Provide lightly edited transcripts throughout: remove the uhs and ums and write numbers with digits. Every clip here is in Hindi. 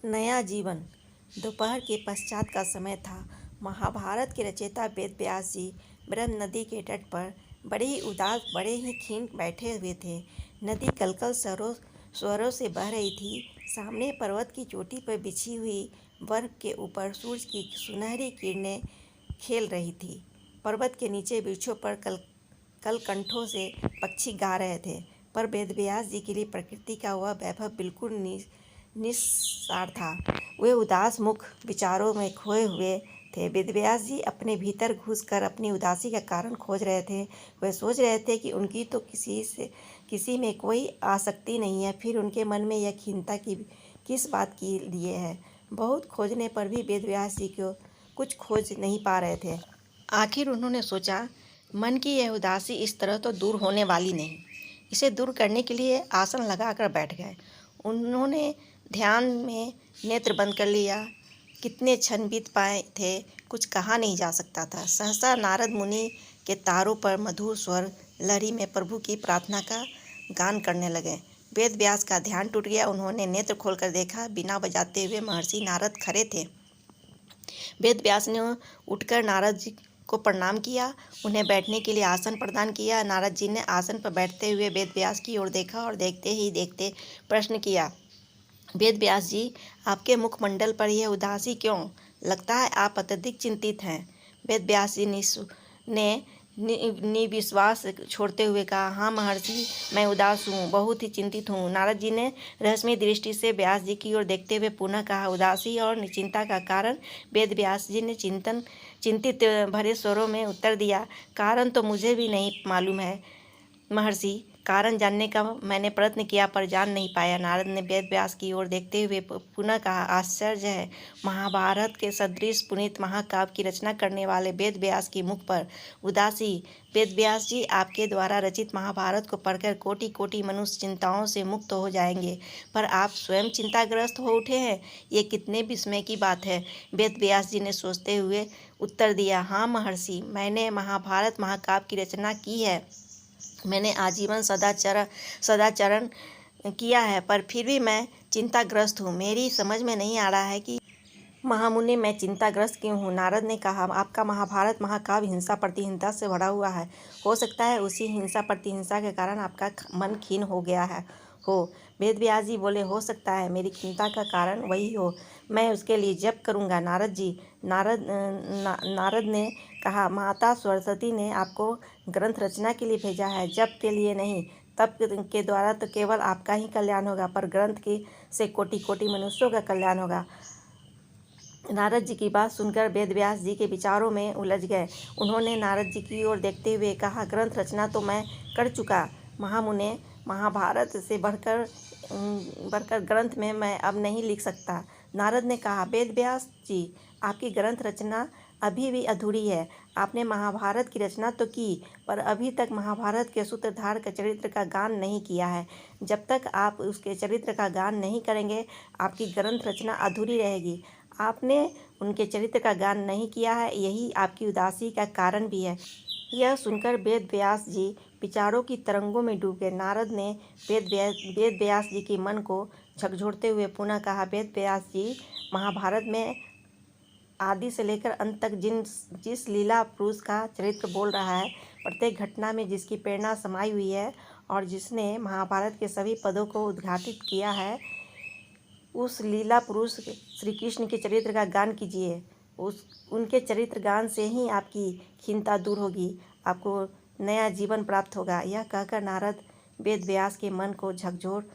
नया जीवन। दोपहर के पश्चात का समय था। महाभारत के रचयिता वेद व्यास जी ब्रह्म नदी के तट पर बड़े ही उदास, बड़े ही खीन बैठे हुए थे। नदी कलकल स्वरों से बह रही थी। सामने पर्वत की चोटी पर बिछी हुई बर्फ के ऊपर सूरज की सुनहरी किरणें खेल रही थी। पर्वत के नीचे वृक्षों पर कलकंठों से पक्षी गा रहे थे, पर वेदव्यास जी के लिए प्रकृति का वह वैभव बिल्कुल निस्सार था। वे उदास मुख विचारों में खोए हुए थे। वेदव्यास जी अपने भीतर घुसकर अपनी उदासी का कारण खोज रहे थे। वे सोच रहे थे कि उनकी तो किसी में कोई आसक्ति नहीं है, फिर उनके मन में यह खीनता किस बात के लिए है। बहुत खोजने पर भी वेदव्यास जी को कुछ खोज नहीं पा रहे थे। आखिर उन्होंने सोचा, मन की यह उदासी इस तरह तो दूर होने वाली नहीं। इसे दूर करने के लिए आसन लगाकर बैठ गए। उन्होंने ध्यान में नेत्र बंद कर लिया। कितने क्षण बीत पाए थे, कुछ कहा नहीं जा सकता था। सहसा नारद मुनि के तारों पर मधुर स्वर लहरी में प्रभु की प्रार्थना का गान करने लगे। वेद व्यास का ध्यान टूट गया। उन्होंने नेत्र खोलकर देखा, बिना बजाते हुए महर्षि नारद खड़े थे। वेद व्यास ने उठकर नारद जी को प्रणाम किया, उन्हें बैठने के लिए आसन प्रदान किया। नारद जी ने आसन पर बैठते हुए वेद व्यास की ओर देखा और देखते ही देखते प्रश्न किया, वेद व्यास जी, आपके मुखमंडल पर यह उदासी क्यों? लगता है आप अत्यधिक चिंतित हैं। वेद व्यास जी ने निविश्वास छोड़ते हुए कहा, हाँ महर्षि, मैं उदास हूँ, बहुत ही चिंतित हूँ। नारद जी ने रहस्यमय दृष्टि से व्यास जी की ओर देखते हुए पुनः कहा, उदासी और चिंता का कारण? वेद व्यास जी ने चिंतित भरे स्वरों में उत्तर दिया, कारण तो मुझे भी नहीं मालूम है महर्षि। कारण जानने का मैंने प्रयत्न किया पर जान नहीं पाया। नारद ने वेद व्यास की ओर देखते हुए पुनः कहा, आश्चर्य है, महाभारत के सदृश पुनीत महाकाव्य की रचना करने वाले वेद व्यास की मुख पर उदासी। वेद व्यास जी, आपके द्वारा रचित महाभारत को पढ़कर कोटि कोटि मनुष्य चिंताओं से मुक्त हो जाएंगे, पर आप स्वयं चिंताग्रस्त हो उठे हैं। ये कितने विस्मय की बात है। वेद व्यास जी ने सोचते हुए उत्तर दिया, हाँ महर्षि, मैंने महाभारत महाकाव्य की रचना की है। मैंने आजीवन सदाचरण किया है, पर फिर भी मैं चिंताग्रस्त हूँ। मेरी समझ में नहीं आ रहा है कि महामुनि, मैं चिंताग्रस्त क्यों हूँ? नारद ने कहा, आपका महाभारत महाकाव्य हिंसा प्रतिहिंसा से भरा हुआ है। हो सकता है उसी हिंसा प्रतिहिंसा के कारण आपका मन खीन हो गया हो। वेद व्यास जी बोले, हो सकता है मेरी खिन्नता का कारण वही हो। मैं उसके लिए जप करूँगा नारद जी। नारद ने कहा, माता सरस्वती ने आपको ग्रंथ रचना के लिए भेजा है, जप के लिए नहीं। तप के द्वारा तो केवल आपका ही कल्याण होगा, पर ग्रंथ से कोटि कोटि मनुष्यों का कल्याण होगा। नारद जी की बात सुनकर वेद व्यास जी के विचारों में उलझ गए। उन्होंने नारद जी की ओर देखते हुए कहा, ग्रंथ रचना तो मैं कर चुका महामुने, महाभारत से बढ़कर ग्रंथ में मैं अब नहीं लिख सकता। नारद ने कहा, वेद व्यास जी, आपकी ग्रंथ रचना अभी भी अधूरी है। आपने महाभारत की रचना तो की, पर अभी तक महाभारत के सूत्रधार के चरित्र का गान नहीं किया है। जब तक आप उसके चरित्र का गान नहीं करेंगे, आपकी ग्रंथ रचना अधूरी रहेगी। आपने उनके चरित्र का गान नहीं किया है, यही आपकी उदासी का कारण भी है। यह सुनकर वेद व्यास जी विचारों की तरंगों में डूब गए। नारद ने वेद व्यास जी के मन को झकझोरते हुए पुनः कहा, वेद व्यास जी, महाभारत में आदि से लेकर अंत तक जिस लीला पुरुष का चरित्र बोल रहा है, प्रत्येक घटना में जिसकी प्रेरणा समाई हुई है और जिसने महाभारत के सभी पदों को उद्घाटित किया है, उस लीला पुरुष श्री कृष्ण के चरित्र का गान कीजिए। उनके चरित्र गान से ही आपकी खिन्नता दूर होगी, आपको नया जीवन प्राप्त होगा। यह कहकर नारद वेद व्यास के मन को झकझोर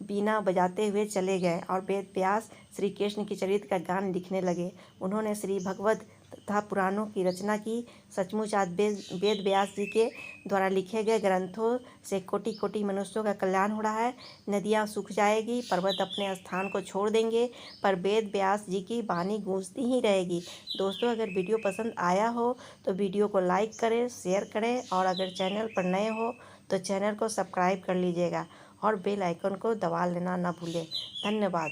बीना बजाते हुए चले गए और वेद व्यास श्री कृष्ण के चरित्र का गान लिखने लगे। उन्होंने श्री भगवद तथा पुराणों की रचना की। सचमुच आज वेद व्यास जी के द्वारा लिखे गए ग्रंथों से कोटि कोटि मनुष्यों का कल्याण हो रहा है। नदियाँ सूख जाएगी, पर्वत अपने स्थान को छोड़ देंगे, पर वेद व्यास जी की वाणी गूंजती ही रहेगी। दोस्तों, अगर वीडियो पसंद आया हो तो वीडियो को लाइक करें, शेयर करें, और अगर चैनल पर नए हो तो चैनल को सब्सक्राइब कर लीजिएगा और बेल आइकन को दबा लेना ना भूलें। धन्यवाद।